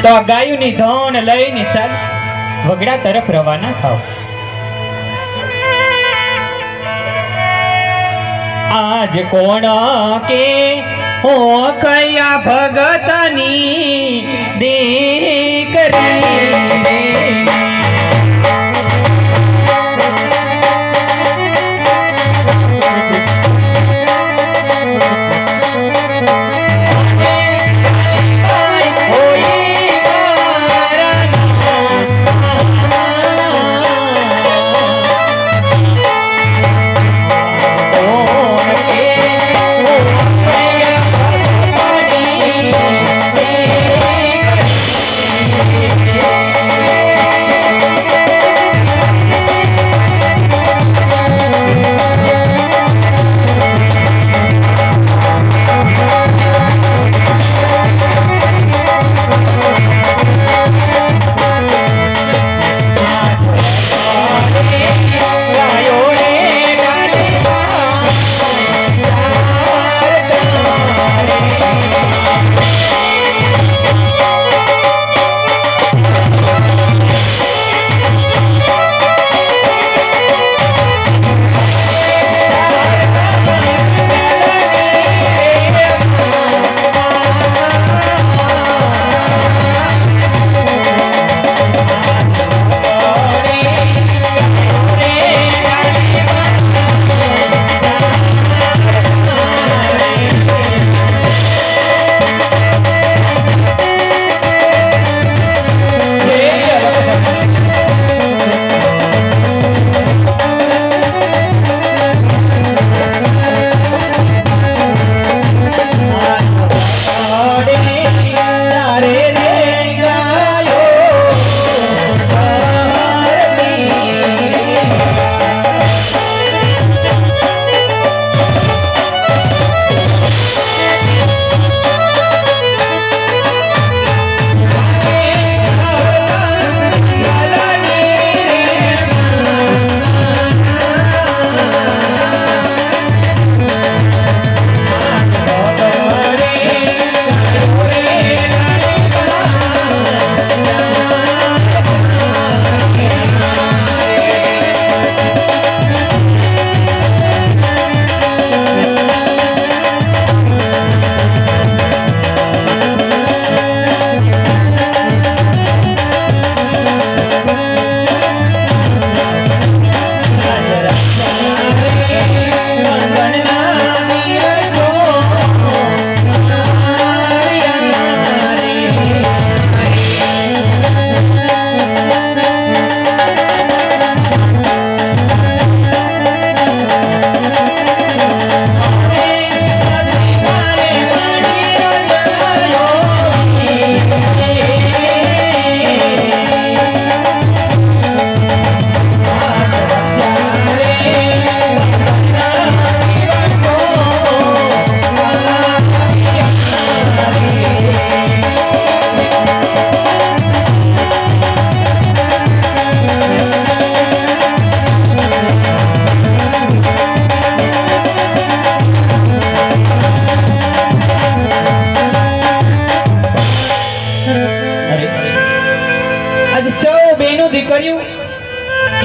તો આ ગાયુની ધોન લઈને સાલ વગડા તરફ રવાના થાવ. આજ કોણ કે હો કયા ભગતની દીકરી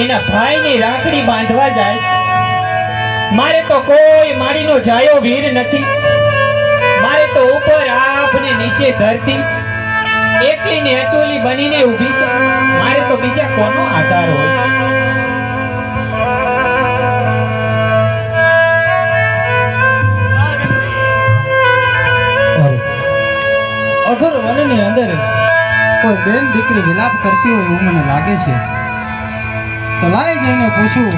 એના ભાઈની રાખડી બાંધવા જાય છે. મારે તો કોઈ માડીનો જાયો વીર નથી. મારે તો ઉપર આપને નીચે ધરતી એકલી ને અટોલી બનીને ઊભી છે. મારે તો બીજા કોનો આધાર હોય? અઘર વનની અંદર કોઈ બેન દીકરી વિલાપ કરતી હોય એવું મને લાગે છે. તો લાય જઈને પૂછું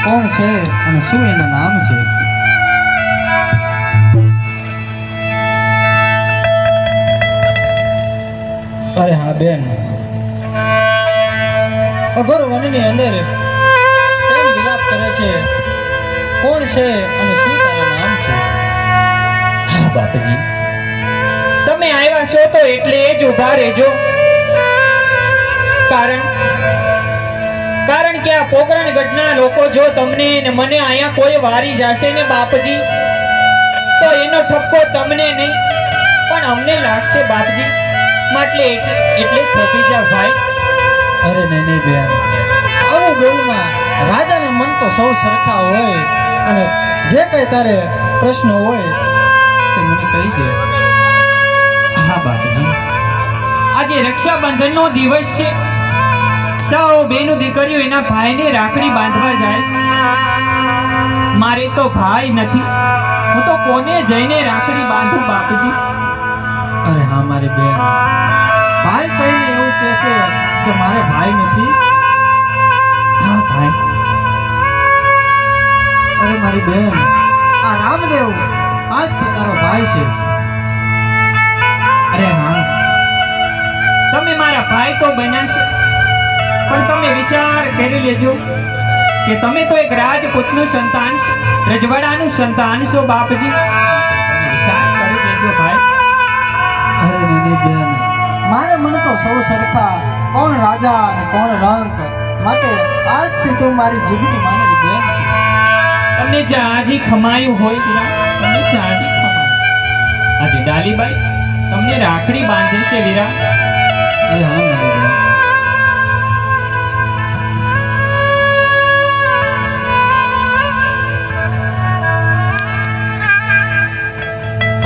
કોણ છે અને શું એના નામ છે. અરે હા બેન, અઘર વનની અંદર કેમ વિલાપ કરે છે? કોણ છે અને શું તારા નામ છે? હા બાપજી, તમે આવ્યા છો તો એટલે જ ઊભા રહેજો. કારણ કે આ પોકરણગઢના લોકો જો તમને ને મને અહીંયા કોઈ વારી જશે ને બાપજી, તો એનો ઠપકો તમને નહીં પણ અમને લાગશે બાપજી. એટલે થોભી જા ભાઈ. અરે નહીં નહીં બેન, આવું બોલમાં રાજાને મન તો સૌ સરખા હોય, અને જે કઈ તારે પ્રશ્ન હોય તે મને કહી દે. હા બાપજી, આજે રક્ષાબંધનનો દિવસ છે. સૌ બેનું દીકરીઓ એના ભાઈને રાખડી બાંધવા જાય. મારે તો ભાઈ નથી, હું તો કોને જઈને રાખડી બાંધું બાપજી? અરે હા મારી બેન, ભાઈ કહીને એવું કહેશે કે મારે ભાઈ નથી. હા ભાઈ. અરે મારી બેન, આ રામદેવ આજથી તારો ભાઈ છે. અરે હા, તમે મારા ભાઈ તો બન્યા છો, પણ તમે વિચાર કરી લેજો કે તમે તો એક રાજપૂતનું સંતાન છો, રજવાડાનું સંતાન છો બાપજી. તમે વિચાર કરી લેજો ભાઈ. અરે નહીં બેન, મારે મને તો સૌ સરખા, કોણ રાજા અને કોણ રંક. માટે આજથી તું મારી જીગની માનેલી બેન છે. તમને જાજી ખમાયું હોય વીરા, તમને જાજી ખમાયું. આજે ડાલીબાઈ તમને રાખડી બાંધે છે વીરા. અરે હા મારી બેન.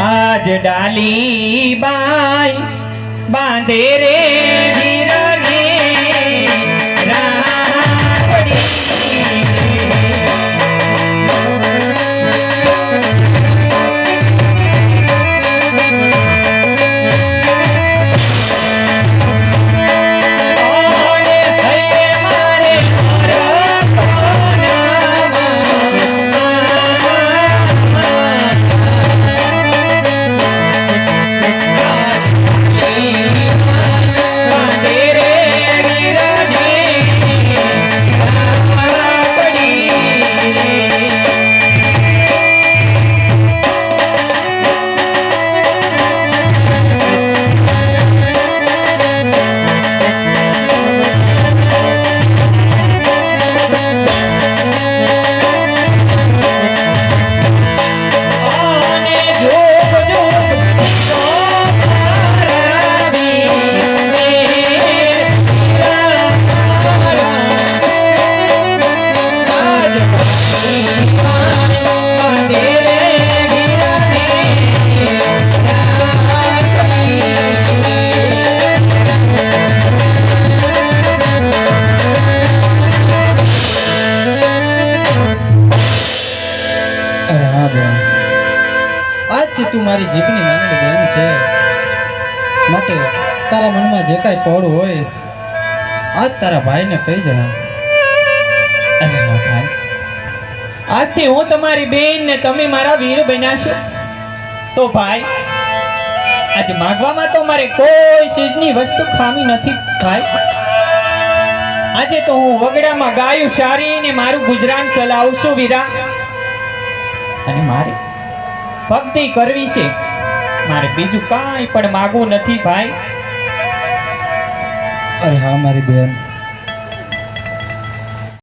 આજ ડાલીબાઈ બાંધે રે વીરાને રાખડી. આજથી તું મારી જીભની માનેલી બેન છે. માટે તારા મનમાં જે કાંઈ કોડ હોય આજ તારા ભાઈને કહી જણાવ. અરે હા ભાઈ, આજથી હું તમારી બેન ને તમે મારા વીર બન્યા છો. તો ભાઈ, આજ માગવામાં તો મારે કોઈ ચીજની વસ્તુ ખામી નથી ભાઈ. આજે તો હું વગડામાં ગાયું સારીને મારું ગુજરાન ચલાવું છું વીરા. અને મારે ભક્તિ કરવી છે, મારે બીજું કાંઈ પણ માગવું નથી ભાઈ. અરે હા મારી બેન,